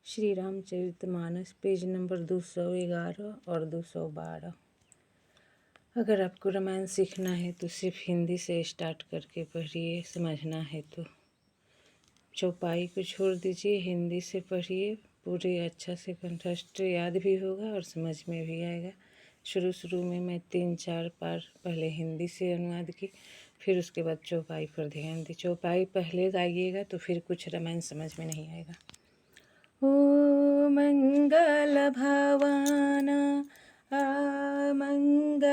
Shri Ramcharitmanas page number 211 और 212। अगर आपको रामायण सीखना है तो सिर्फ हिंदी से स्टार्ट करके पढ़िए, समझना है तो चौपाई को छोड़ दीजिए, हिंदी से पढ़िए, पूरे अच्छा से कंठस्थ याद भी होगा और समझ में भी आएगा। शुरू में मैं 3-4 बार पहले हिंदी से अनुवाद की, फिर उसके बाद चौपाई पर ध्यान दी। चौपाई पहले गाइएगा तो फिर कुछ रामायण समझ में नहीं आएगा। ओ मंगल भवन मंगलहारी,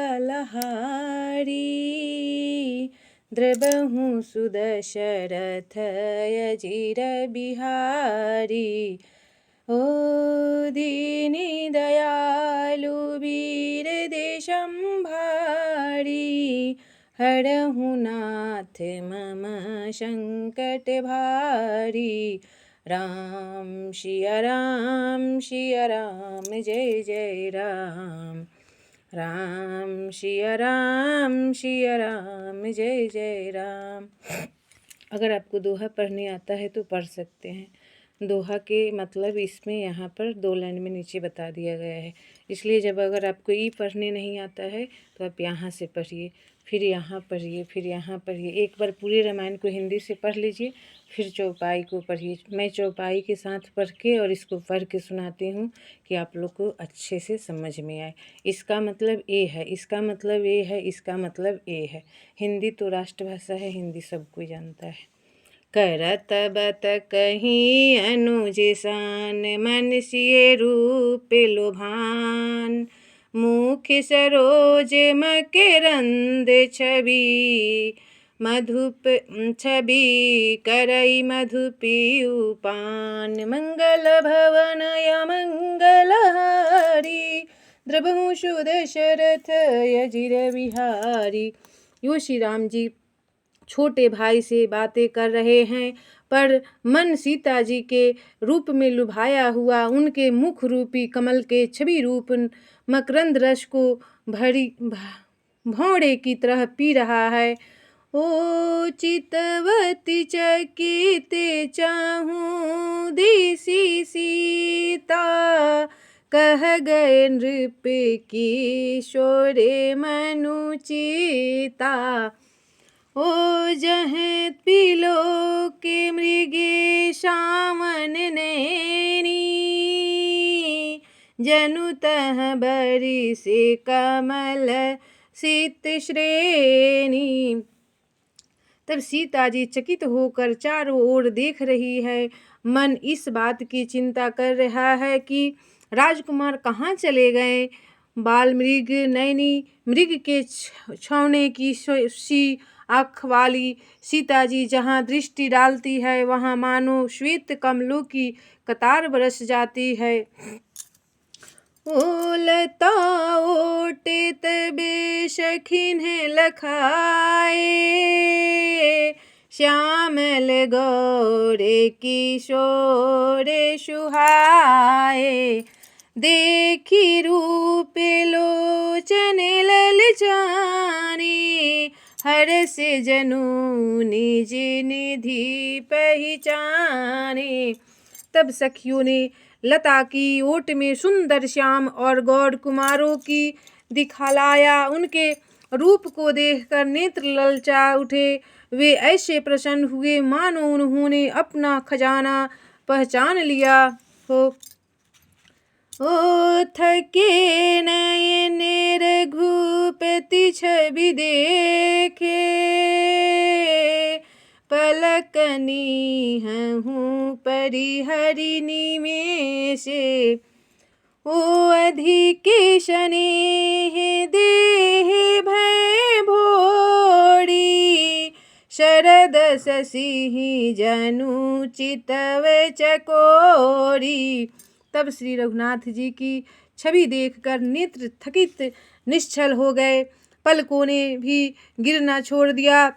द्रबहु सुदशरथ अजिर बिहारी। ओ दीनी दयालु वीर देशंभारी, हरहु नाथ मम संकट भारी। राम सिया राम जय जय राम। राम सिया राम जय जय राम। अगर आपको दोहा पढ़ने आता है तो पढ़ सकते हैं। दोहा के मतलब इसमें यहाँ पर 2 लाइन में नीचे बता दिया गया है। इसलिए जब अगर आपको ई पढ़ने नहीं आता है तो आप यहाँ से पढ़िए, फिर यहाँ पढ़िए, फिर यहाँ पढ़िए। एक बार पूरे रामायण को हिंदी से पढ़ लीजिए, फिर चौपाई को पढ़िए। मैं चौपाई के साथ पढ़ के और इसको पढ़ के सुनाती हूँ कि आप लोग को अच्छे से समझ में आए। इसका मतलब ए है, इसका मतलब ए है, इसका मतलब ए है। हिंदी तो राष्ट्रभाषा है, हिंदी सब कोई जानता है। करत बत कहीं अनुज सान, मन सिए रूप लोभान। मुख सरोज मकरंद छवि, मधुप छवि करई मधुपियु पान। मंगल भवन मंगलहारी, द्रबहु सुदशरथ अजिर बिहारी। यो श्री राम जी छोटे भाई से बातें कर रहे हैं, पर मन सीता जी के रूप में लुभाया हुआ उनके मुख रूपी कमल के छवि रूप मकरंद रस को भौड़े की तरह पी रहा है। ओ चितवती चकित चाहूं दिसी सीता, कह गए नृप की शोरे मनुचिता। ओ जहाँ पिलो के मृगे सावन नैनी, जनु तह बरी से कमल शीत श्रेणी। तब सीता जी चकित होकर चारों ओर देख रही है। मन इस बात की चिंता कर रहा है कि राजकुमार कहाँ चले गए। बाल मृग नैनी मृग के छावने की सी आँख वाली सीता जी जहाँ दृष्टि डालती है वहाँ मानो श्वेत कमलों की कतार बरस जाती है। ओ लता ओटे तबे शखिन लखाए, श्यामल गौरे किशोरे सुहाए। देखी रूप लोचन ललचानी, हर से जनु निज निधि पहचाने। तब सखियों ने लता की ओट में सुंदर श्याम और गौर कुमारों की दिखलाया। उनके रूप को देखकर नेत्र ललचा उठे। वे ऐसे प्रसन्न हुए मानो उन्होंने अपना खजाना पहचान लिया हो। ओ थके नयन रघुपति छवि देखे, पलकनी हूँ परिहरि निमेषे। ओ अधिक स्नेह देह भय भोरी, शरद शशि जनु चितव चकोरी। तब श्री रघुनाथ जी की छवि देखकर नेत्र थकित निश्चल हो गए, पलकों ने भी गिरना छोड़ दिया।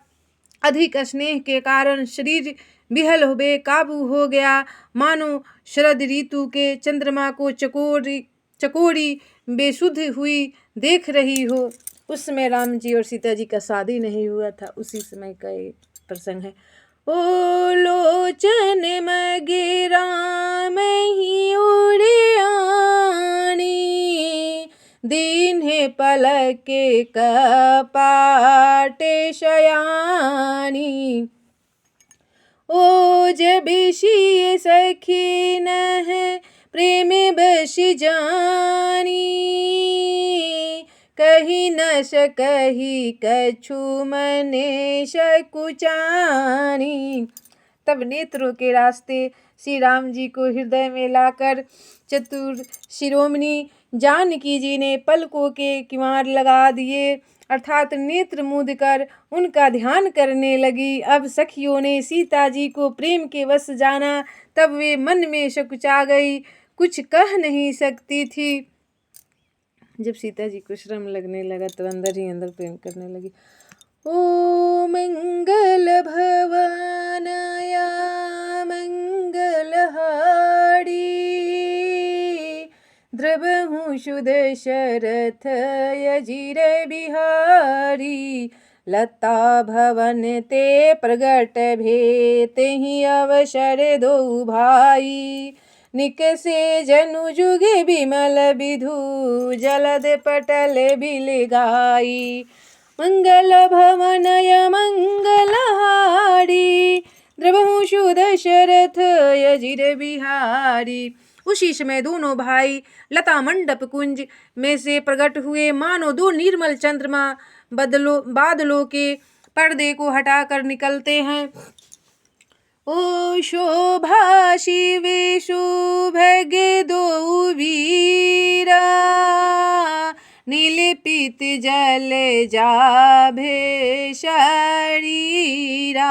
अधिक स्नेह के कारण शरीर विहल हो बेकाबू हो गया, मानो शरद ऋतु के चंद्रमा को चकोरी बेसुध हुई देख रही हो। उस समय राम जी और सीता जी का शादी नहीं हुआ था, उसी समय का ये प्रसंग है। ओ लोचन मगे राम ही दीन्हे पलके कपाटे शयानी। ओज बिषिए सखी नह प्रेम बश जानी। कही न सकही कछु मने सकुचानी। तब नेत्रों के रास्ते श्री राम जी को हृदय में लाकर चतुर शिरोमणि जानकी जी ने पलकों के किवाड़ लगा दिए, अर्थात नेत्र मूंद कर उनका ध्यान करने लगी। अब सखियों ने सीता जी को प्रेम के वश जाना, तब वे मन में सकुचा गई, कुछ कह नहीं सकती थी। जब सीता जी को श्रम लगने लगा तो अंदर ही अंदर प्रेम करने लगी। ओ मंगल भवनया मंगलहारी, द्रवहु सुदशरथ अजिर बिहारी। लता भवन ते प्रगट भे तेहि अवसर दो भाई, निकसे जनु जुगे बिमल विधु जलद पटल बिल गाई। मंगल भवनय मंगलहारी, द्रवहु सुदशरथ अजिर बिहारी। उसी समय दोनों भाई लता मंडप कुंज में से प्रकट हुए, मानो दो निर्मल चंद्रमा बादलों के पर्दे को हटाकर निकलते हैं। ओ शोभा शिव सुभगे दो वीरा, नीलपित जल जाभे शरीरा।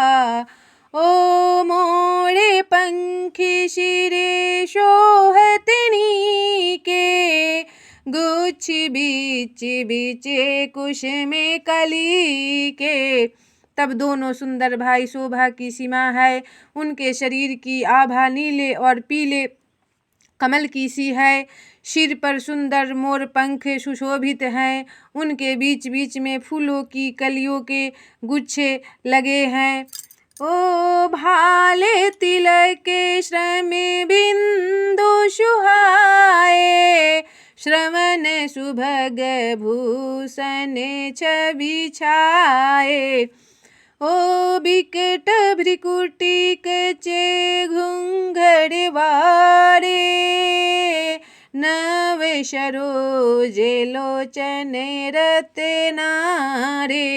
ओ मोरे पंखी शिरे शोहतनी के, गुच्छ बीच बीचे कुश में कली के। तब दोनों सुंदर भाई शोभा की सीमा है, उनके शरीर की आभा नीले और पीले कमल की सी है, सिर पर सुंदर मोर पंख सुशोभित हैं, उनके बीच बीच में फूलों की कलियों के गुच्छे लगे हैं। ओ भाले तिलक श्रम बिंदु सुहाए, श्रवण सुभग भूषण छवि छाए। ओ बिकट भ्रिकुटिक चे घुंघड़ वारे, नव सरोज लोचन रत्नारे।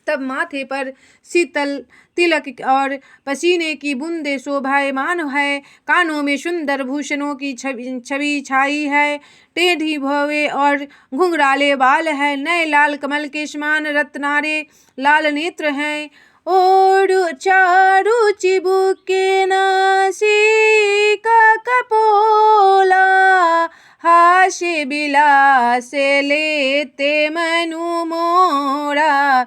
तब माथे पर शीतल तिलक और पसीने की बूंदे शोभायमान है, कानों में सुंदर भूषणों की छवि छाई है, टेढ़ी भौवे और घुंघराले बाल है, नए लाल कमल के समान रत्नारे लाल नेत्र हैं। और चारु चिबुके नासिका कपोला, हास्य विलास लेते मनु मोरा।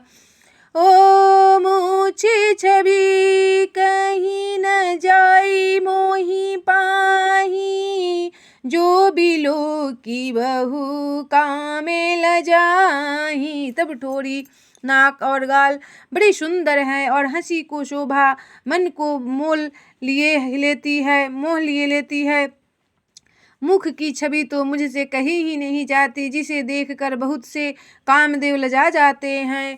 ओ मूछे छवि कहीं न जाई मोहि पाही, जो बिलो की बहू कामे ल जाही। तब ठोड़ी नाक और गाल बड़ी सुंदर हैं और हंसी को शोभा मन को मोह लिए लेती है। मुख की छवि तो मुझसे कही ही नहीं जाती, जिसे देखकर बहुत से कामदेव लजा जाते हैं।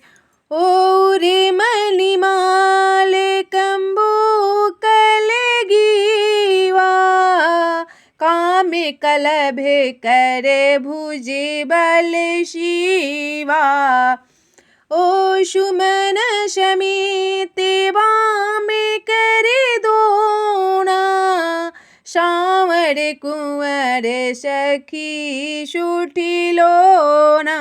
ओ रे मणिमाल कंबू कलगीवा, कामे कलभे करे भुजे बल शिवा। ओ सुमन समेते बामे करे दोना, सांवर कुंवर सखी सुठी लोना।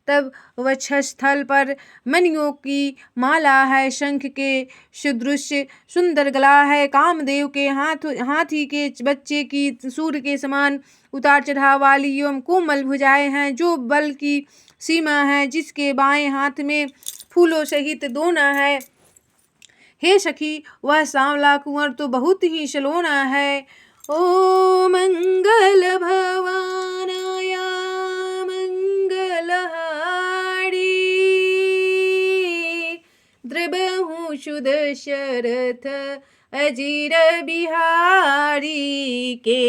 तब वक्षस्थल पर मणियों की माला है, शंख के सदृश सुंदर गला है, कामदेव के हाथी के बच्चे की सूर्य के समान उतार चढ़ाव वाली एवं कोमल भुजाएं हैं, जो बल की सीमा है, जिसके बाएं हाथ में फूलों सहित दोना है। हे सखी, वह सांवला कुंवर तो बहुत ही सलोना है। ओ मंगल भवानाया मंगलहारी, द्रवहु सुदशरथ अजिर बिहारी। के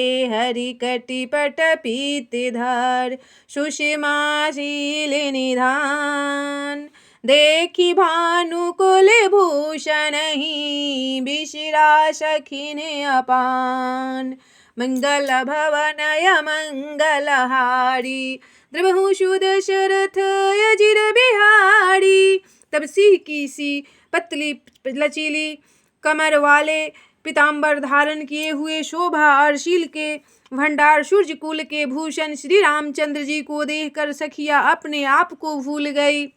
धरि कटिपट पीतधर सुषमाशील निधान। देखी भानुकुल भूषणहि बिशिरा सखिन अपान। मंगल भवनय मंगलहारी द्रवहु सुदशरथ अजिर बिहारी। तब सिंह की सी पतली लचीली कमर वाले पीताम्बर धारण किए हुए शोभा और शील के भंडार सूर्यकुल के भूषण श्री रामचंद्र जी को देखकर सखिया अपने आप को भूल गई।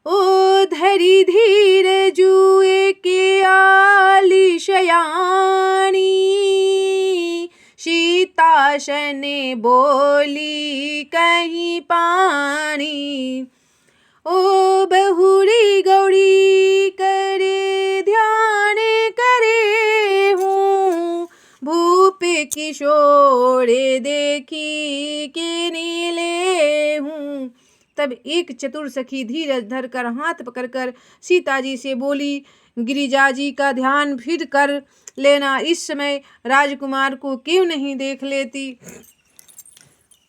ओ धरी धीर जुए के आली शयानी सीता सने बोली कहीं पानी। ओ बहुरी गौरी करे ध्यान करे हूँ भूप किशोर देखी के नीले हूँ। तब एक चतुर सखी धीरज धरकर हाथ पकड़कर सीता जी से बोली, गिरिजा जी का ध्यान फिर कर लेना, इस समय राजकुमार को क्यों नहीं देख लेती।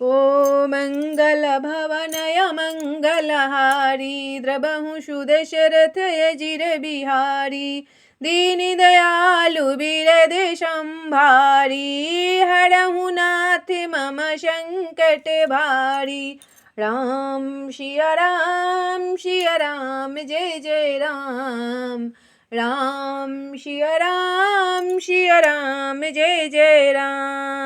ओ मंगल भवनय मंगलहारी द्रवहु सुदशरथ अजिर बिहारी। दीन दयालु बिरद संभारी हरहु नाथ मम संकट भारी। राम सिया राम जय जय राम। राम सिया राम जय जय राम।